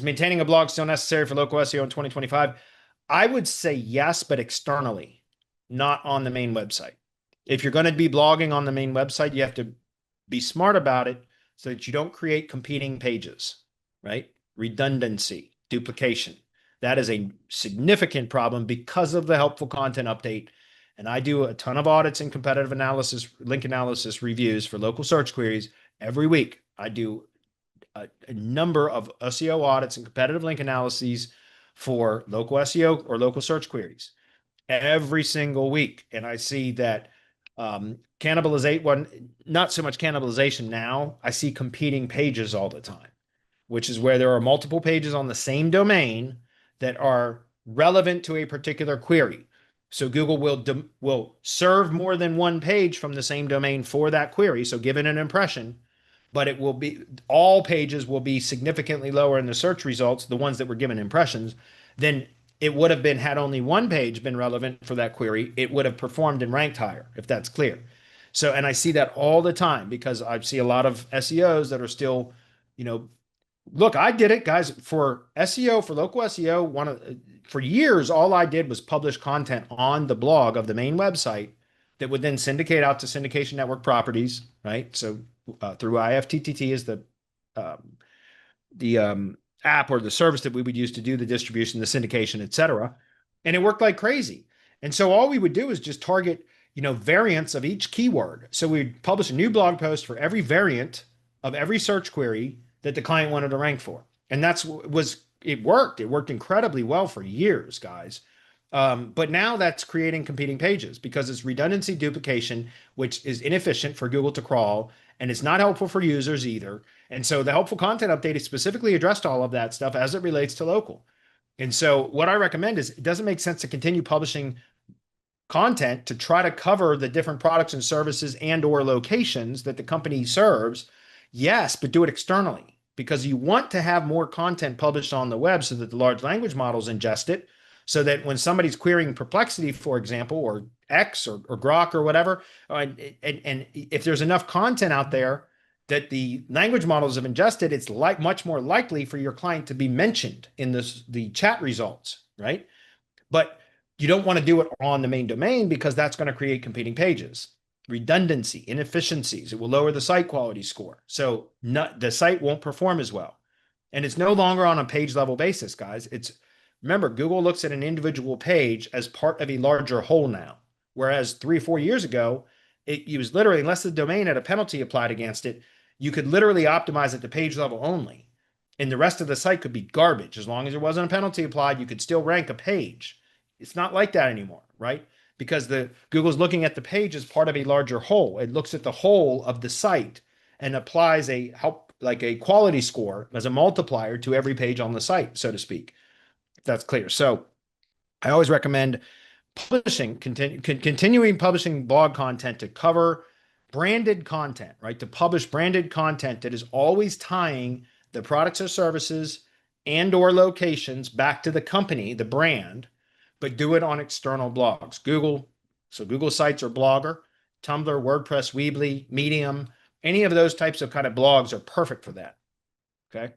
maintaining a blog still necessary for local SEO in 2025? I would say yes, but externally, not on the main website. If you're going to be blogging on the main website, you have to be smart about it so that you don't create competing pages, right? Redundancy, duplication. That is a significant problem because of the helpful content update. And I do a ton of audits and competitive analysis, link analysis reviews for local search queries every week. I do a number of SEO audits and competitive link analyses for local SEO or local search queries every single week. And I see that not so much cannibalization now. I see competing pages all the time, which is where there are multiple pages on the same domain that are relevant to a particular query. So Google will serve more than one page from the same domain for that query. So give it an impression, but it will be all pages will be significantly lower in the search results, the ones that were given impressions, than it would have been had only one page been relevant for that query. It would have performed and ranked higher, if that's clear. So, and I see that all the time because I see a lot of SEOs that are still, look, I did it, guys, for SEO, for local SEO. For years, all I did was publish content on the blog of the main website that would then syndicate out to syndication network properties, right? So through IFTTT is the app or the service that we would use to do the distribution, the syndication, et cetera. And it worked like crazy. And so all we would do is just target, variants of each keyword. So we'd publish a new blog post for every variant of every search query that the client wanted to rank for. And it worked. It worked incredibly well for years, guys. But now that's creating competing pages because it's redundancy duplication, which is inefficient for Google to crawl, and it's not helpful for users either. And so the helpful content update is specifically addressed all of that stuff as it relates to local. And so what I recommend is it doesn't make sense to continue publishing content to try to cover the different products and services and or locations that the company serves. Yes, but do it externally because you want to have more content published on the web so that the large language models ingest it, so that when somebody's querying Perplexity, for example, or X or Grok or whatever, and if there's enough content out there that the language models have ingested, it's much more likely for your client to be mentioned in the chat results, right? But you don't want to do it on the main domain because that's going to create competing pages. Redundancy, inefficiencies, it will lower the site quality score. So the site won't perform as well. And it's no longer on a page level basis, guys. Remember, Google looks at an individual page as part of a larger whole now. Whereas 3 or 4 years ago, it was literally, unless the domain had a penalty applied against it, you could literally optimize it to page level only. And the rest of the site could be garbage. As long as there wasn't a penalty applied, you could still rank a page. It's not like that anymore, right? Because Google's looking at the page as part of a larger whole. It looks at the whole of the site and applies a quality score as a multiplier to every page on the site, so to speak. If that's clear. So I always recommend continuing publishing blog content to cover branded content, right? To publish branded content that is always tying the products or services and or locations back to the company, the brand, but do it on external blogs. Google Sites or Blogger, Tumblr, WordPress, Weebly, Medium, any of those types of kind of blogs are perfect for that. Okay.